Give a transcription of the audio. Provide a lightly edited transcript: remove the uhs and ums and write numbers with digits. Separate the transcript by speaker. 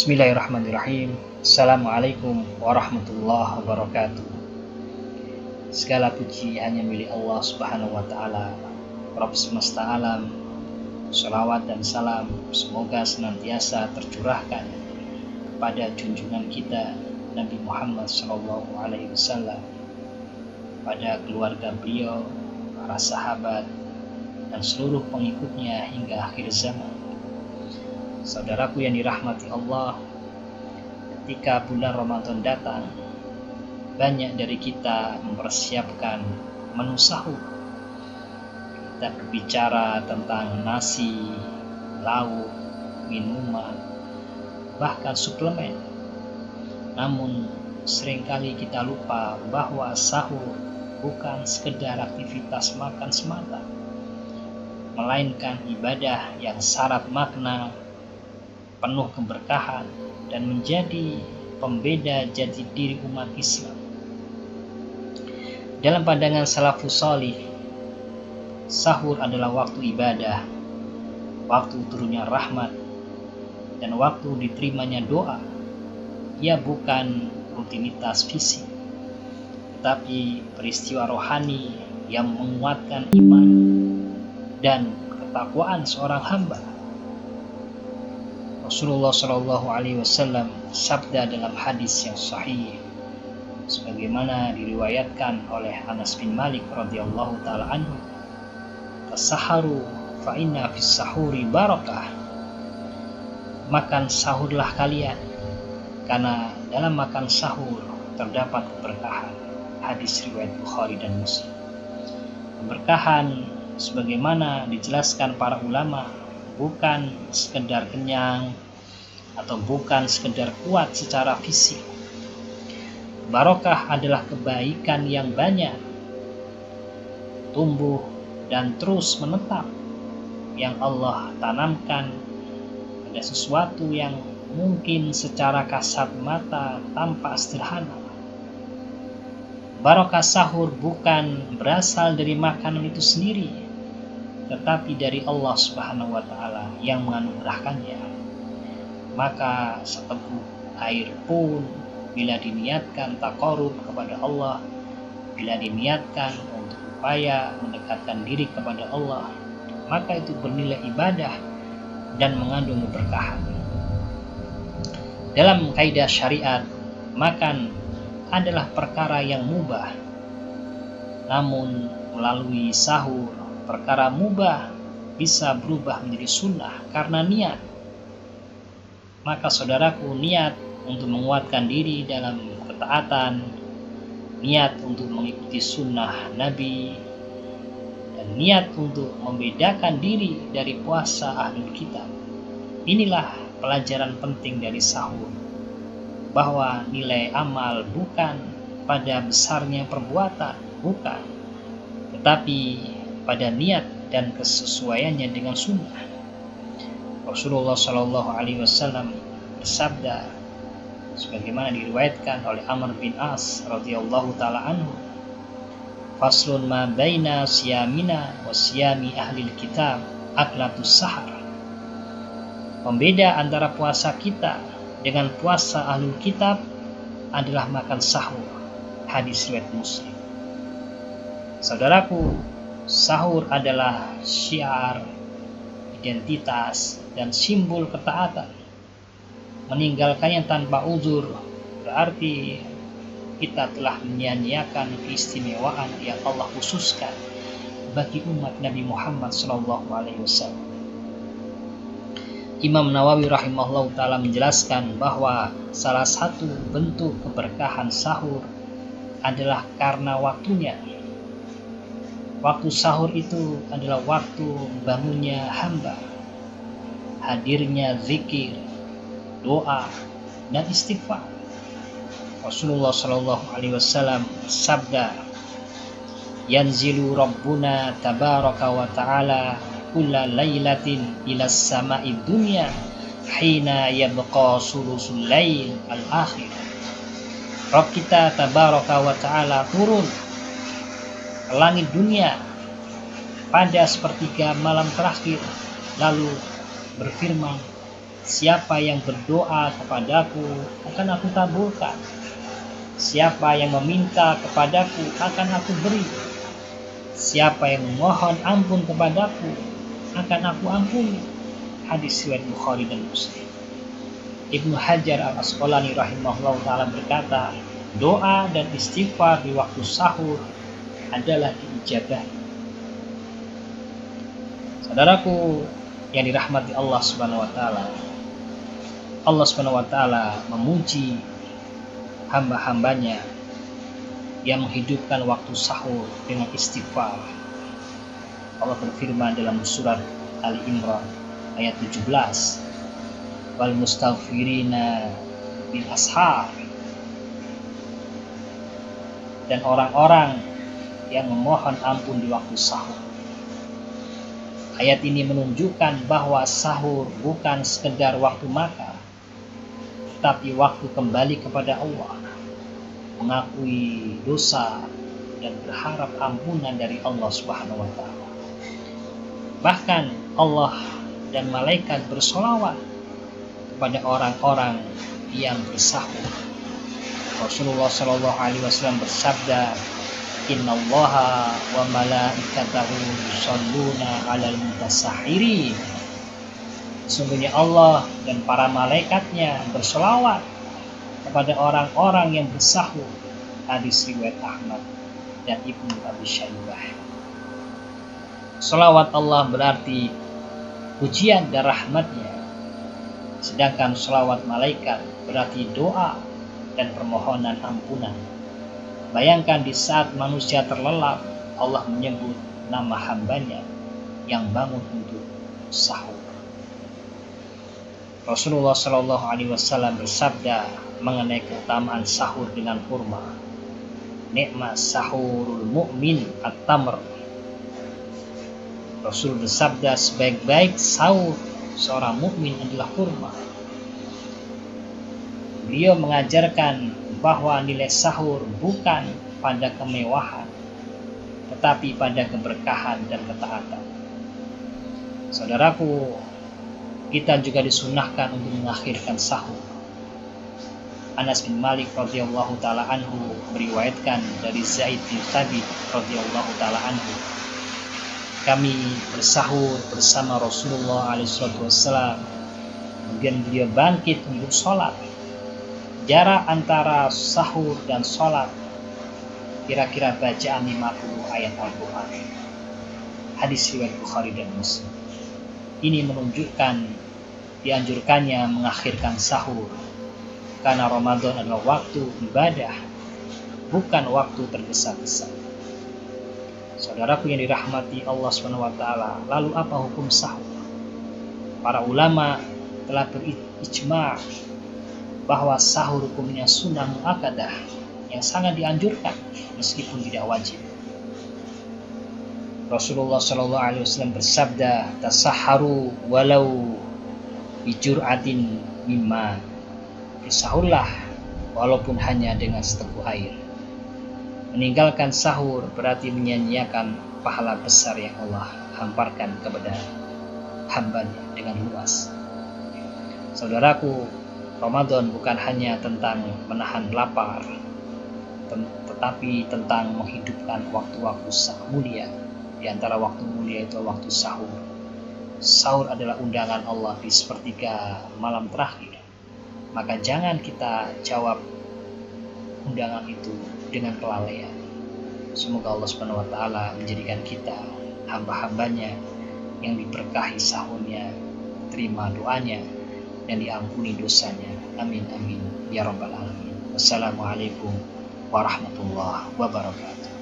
Speaker 1: Bismillahirrahmanirrahim. Assalamualaikum warahmatullahi wabarakatuh. Segala puji hanya milik Allah Subhanahu wa taala, Rabb semesta alam. Shalawat dan salam semoga senantiasa tercurahkan kepada junjungan kita Nabi Muhammad SAW, pada keluarga beliau, para sahabat, dan seluruh pengikutnya hingga akhir zaman. Saudaraku yang dirahmati Allah, ketika bulan Ramadan datang, banyak dari kita mempersiapkan menu sahur. Kita berbicara tentang nasi, lauk, minuman, bahkan suplemen. Namun seringkali kita lupa bahwa sahur bukan sekedar aktivitas makan semata, melainkan ibadah yang syarat makna, penuh keberkahan, dan menjadi pembeda jati diri umat Islam. Dalam pandangan salafus salih, sahur adalah waktu ibadah, waktu turunnya rahmat, dan waktu diterimanya doa. Ia bukan rutinitas fisik, tetapi peristiwa rohani yang menguatkan iman dan ketakwaan seorang hamba. Rasulullah SAW sabda dalam hadis yang sahih, sebagaimana diriwayatkan oleh Anas bin Malik radhiyallahu taala anhu, "Tasaharu fa inna fis sahuri barakah." Makan sahurlah kalian, karena dalam makan sahur terdapat keberkahan. Hadis riwayat Bukhari dan Muslim. Keberkahan sebagaimana dijelaskan para ulama, bukan sekedar kenyang atau bukan sekedar kuat secara fisik. Barokah adalah kebaikan yang banyak, tumbuh dan terus menetap, yang Allah tanamkan pada sesuatu yang mungkin secara kasat mata tampak sederhana. Barokah sahur bukan berasal dari makanan itu sendiri, tetapi dari Allah Subhanahu wa taala yang menganugerahkannya. Maka seteguk air pun bila diniatkan taqarrub kepada Allah, bila diniatkan untuk upaya mendekatkan diri kepada Allah, maka itu bernilai ibadah dan mengandung keberkahan. Dalam kaidah syariat, makan adalah perkara yang mubah. Namun melalui sahur, perkara mubah bisa berubah menjadi sunnah karena niat. Maka saudaraku, niat untuk menguatkan diri dalam ketaatan, niat untuk mengikuti sunnah Nabi, dan niat untuk membedakan diri dari puasa ahlul kitab. Inilah pelajaran penting dari sahur, bahwa nilai amal bukan pada besarnya perbuatan, bukan, tetapi pada niat dan kesesuaiannya dengan sunnah. Rasulullah SAW bersabda, sebagaimana diriwayatkan oleh Amr bin As radhiyallahu taala anhu, "Faslun ma baina siyamina wa siyami ahlil kitab aklatus sahar." Pembeda antara puasa kita dengan puasa ahlul kitab adalah makan sahur. Hadis riwayat Muslim. Saudaraku, sahur adalah syiar, identitas, dan simbol ketaatan. Meninggalkannya tanpa uzur berarti kita telah menyia-nyiakan keistimewaan yang Allah khususkan bagi umat Nabi Muhammad SAW. Imam Nawawi rahimahullah ta'ala menjelaskan bahwa salah satu bentuk keberkahan sahur adalah karena waktunya. Waktu sahur itu adalah waktu bangunnya hamba, hadirnya zikir, doa, dan istighfar. Rasulullah SAW sabda, "Yanzilu Rabbuna tabaraka wa ta'ala kulla laylatin ila sama'id dunya hina yabqa sulusul lail al-akhir." Rabb kita tabaraka wa ta'ala turun ke langit dunia pada sepertiga malam terakhir, lalu berfirman, Siapa yang berdoa kepadaku akan aku kabulkan. Siapa yang meminta kepadaku akan aku beri. Siapa yang memohon ampun kepadaku akan aku ampuni. Hadis riwayat Bukhari dan Muslim. Ibnu Hajar al-Asqalani rahimahullah ta'ala berkata, doa dan istighfar di waktu sahur adalah diijabahi. Saudaraku yang dirahmati Allah Subhanahu wa taala, Allah Subhanahu wa taala memuji hamba-hambanya yang menghidupkan waktu sahur dengan istighfar. Allah berfirman dalam surat Ali Imran ayat 17, wal mustaghfirina bil ashar, dan orang-orang yang memohon ampun di waktu sahur. Ayat ini menunjukkan bahwa sahur bukan sekedar waktu makan, tetapi waktu kembali kepada Allah, mengakui dosa dan berharap ampunan dari Allah Subhanahu wa taala. Bahkan Allah dan malaikat bersolawat kepada orang-orang yang bersahur. Rasulullah Shallallahu Alaihi Wasallam bersabda, Innallaha wa malaikatahu yusholluna 'alal mutasahhirin. Sesungguhnya Allah dan para malaikatnya bersolawat kepada orang-orang yang bersahur. Hadis riwayat Ahmad dan Ibnu Abi Syaibah. Salawat Allah berarti pujian dan rahmatnya, sedangkan salawat malaikat berarti doa dan permohonan ampunan. Bayangkan di saat manusia terlelap, Allah menyebut nama hambanya yang bangun untuk sahur. Rasulullah Shallallahu Alaihi Wasallam bersabda mengenai keutamaan sahur dengan kurma. Nikmat sahurul mu'min at-tamr. Rasul bersabda, sebaik-baik sahur seorang mukmin adalah kurma. Beliau mengajarkan bahwa nilai sahur bukan pada kemewahan, tetapi pada keberkahan dan ketaatan. Saudaraku, kita juga disunahkan untuk mengakhirkan sahur. Anas bin Malik radhiyallahu taala anhu meriwayatkan dari Zaid bin Thabit radhiyallahu taala anhu, kami bersahur bersama Rasulullah SAW. Kemudian beliau bangkit untuk sholat. Jarak antara sahur dan sholat kira-kira bacaan 50 ayat Al-Quran. Hadis riwayat Bukhari dan Muslim. Ini menunjukkan dianjurkannya mengakhirkan sahur, karena Ramadan adalah waktu ibadah, bukan waktu tergesa-gesa. Saudaraku yang dirahmati Allah SWT, lalu apa hukum sahur? Para ulama telah berijma' bahwa sahur hukumnya sunnah muakkadah yang sangat dianjurkan meskipun tidak wajib. Rasulullah Shallallahu Alaihi Wasallam bersabda, tasaharu walau bijur'atin mimma. Bersahurlah walaupun hanya dengan seteguk air. Meninggalkan sahur berarti menyia-nyiakan pahala besar yang Allah hamparkan kepada hambanya dengan luas. Saudaraku, Ramadan bukan hanya tentang menahan lapar, tetapi tentang menghidupkan waktu-waktu mulia. Di antara waktu mulia itu waktu sahur. Sahur adalah undangan Allah di sepertiga malam terakhir. Maka jangan kita jawab undangan itu dengan kelalaian. Semoga Allah Subhanahu wa taala menjadikan kita hamba-hambanya yang diberkahi sahurnya, terima doanya, dan diampuni dosanya. Amin amin ya rabbal alamin. Wassalamualaikum warahmatullahi wabarakatuh.